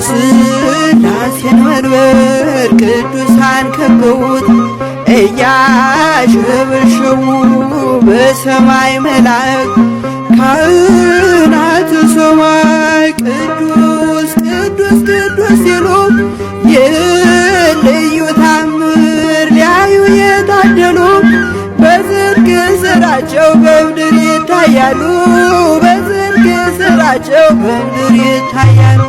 ሥላሴን መንበር ቅዱሳን ከበውት እያሸበሸቡ በሰማይ መላእክት ካህናተ ሰማይ ቅዱስ ቅዱስ ቅዱስ ሲሉ የልዩ ታምር ሊያዩ የታደሉ በዝርግ ስራቸው በምድር ይታያሉ። በዝርግ ስራቸው በምድር ይታያሉ።